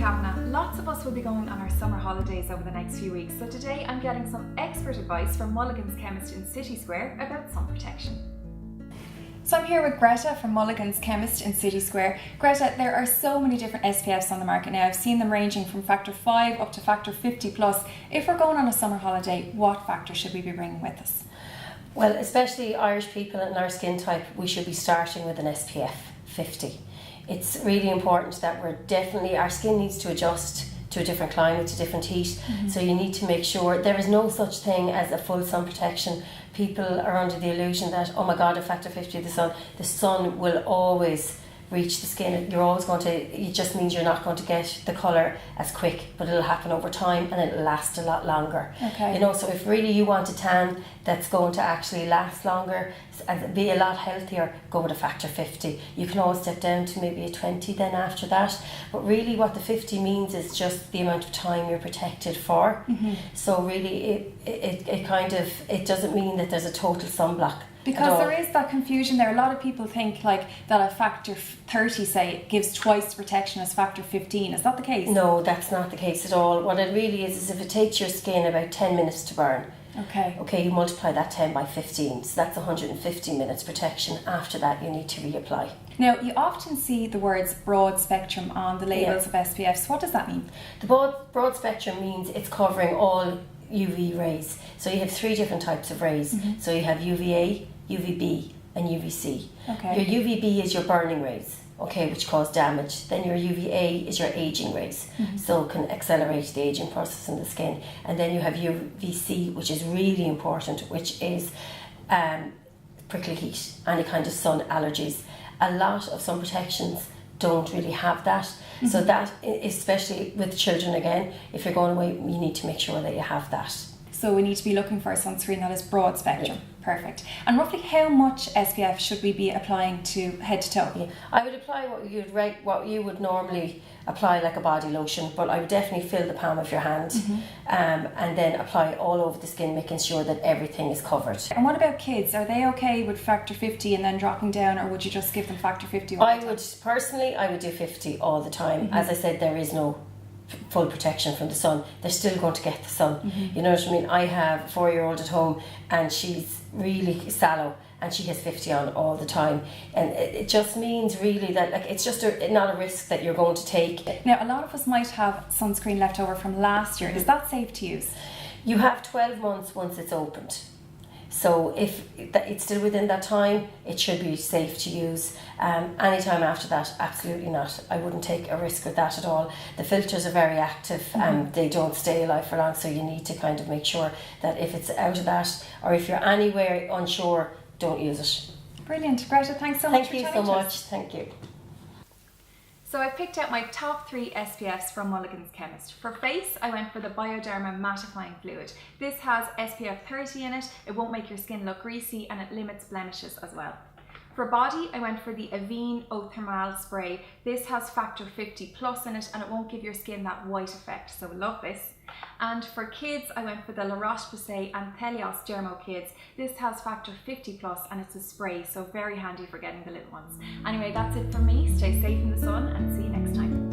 Kavanagh. Lots of us will be going on our summer holidays over the next few weeks, so today I'm getting some expert advice from Mulligans Chemist in City Square about sun protection. So I'm here with Gretta from Mulligans Chemist in City Square. Gretta, there are so many different SPFs on the market now. I've seen them ranging from factor 5 up to factor 50 plus. If we're going on a summer holiday, what factor should we be bringing with us? Well, especially Irish people and our skin type, we should be starting with an SPF 50. It's really important that our skin needs to adjust to a different climate, to different heat. So you need to make sure there is no such thing as a full sun protection. People are under the illusion that, oh my God, a factor 50 of the sun will always reach the skin. It just means you're not going to get the colour as quick, but it'll happen over time and it'll last a lot longer. Okay. So if really you want a tan that's going to actually last longer and be a lot healthier, go with a factor 50. You can always step down to maybe a 20 then after that, but really what the 50 means is just the amount of time you're protected for. So really it doesn't mean that there's a total sunblock. Because there is that confusion there. A lot of people think that a factor 30, say, gives twice the protection as factor 15. Is that the case? No, that's not the case at all. What it really is if it takes your skin about 10 minutes to burn. Okay, you multiply that 10 by 15, so that's 150 minutes protection. After that, you need to reapply. Now, you often see the words broad spectrum on the labels of SPFs. What does that mean? The broad spectrum means it's covering all UV rays. So you have 3 different types of rays. So you have UVA, UVB and UVC. Okay. Your UVB is your burning rays, which cause damage. Then your UVA is your aging rays, so it can accelerate the aging process in the skin. And then you have UVC, which is really important, which is prickly heat, any kind of sun allergies. A lot of sun protections don't really have that. So that, especially with children again, if you're going away, you need to make sure that you have that. So we need to be looking for a sunscreen that is broad spectrum. Yeah. Perfect. And roughly how much SPF should we be applying to head to toe? Yeah. I would apply what you would normally apply like a body lotion, but I would definitely fill the palm of your hand and then apply it all over the skin, making sure that everything is covered. And what about kids? Are they okay with factor 50 and then dropping down, or would you just give them factor 50? I would do 50 all the time. As I said, there is no full protection from the sun. They're still going to get the sun. You know what I mean? I have a 4-year-old at home and she's really sallow and she has 50 on all the time, and it just means really that it's just not a risk that you're going to take. Now, a lot of us might have sunscreen left over from last year. Is that safe to use? You have 12 months once it's opened. So if it's still within that time, it should be safe to use. Anytime after that, absolutely not. I wouldn't take a risk with that at all. The filters are very active and they don't stay alive for long, so you need to kind of make sure that if it's out of that, or if you're anywhere unsure, don't use it. Brilliant. Greta, thanks so much for chatting to us. Thank you so much. Thank you. So I've picked out my top 3 SPFs from Mulligans Chemist. For face, I went for the Bioderma Mattifying Fluid. This has SPF 30 in it, it won't make your skin look greasy, and it limits blemishes as well. For body, I went for the Avene Ultra spray. This has factor 50 plus in it and it won't give your skin that white effect, so love this. And for kids, I went for the Roche Posay and Dermo Kids. This has factor 50 plus and it's a spray, so very handy for getting the little ones. Anyway, that's it from me. Stay safe in the sun and see you next time.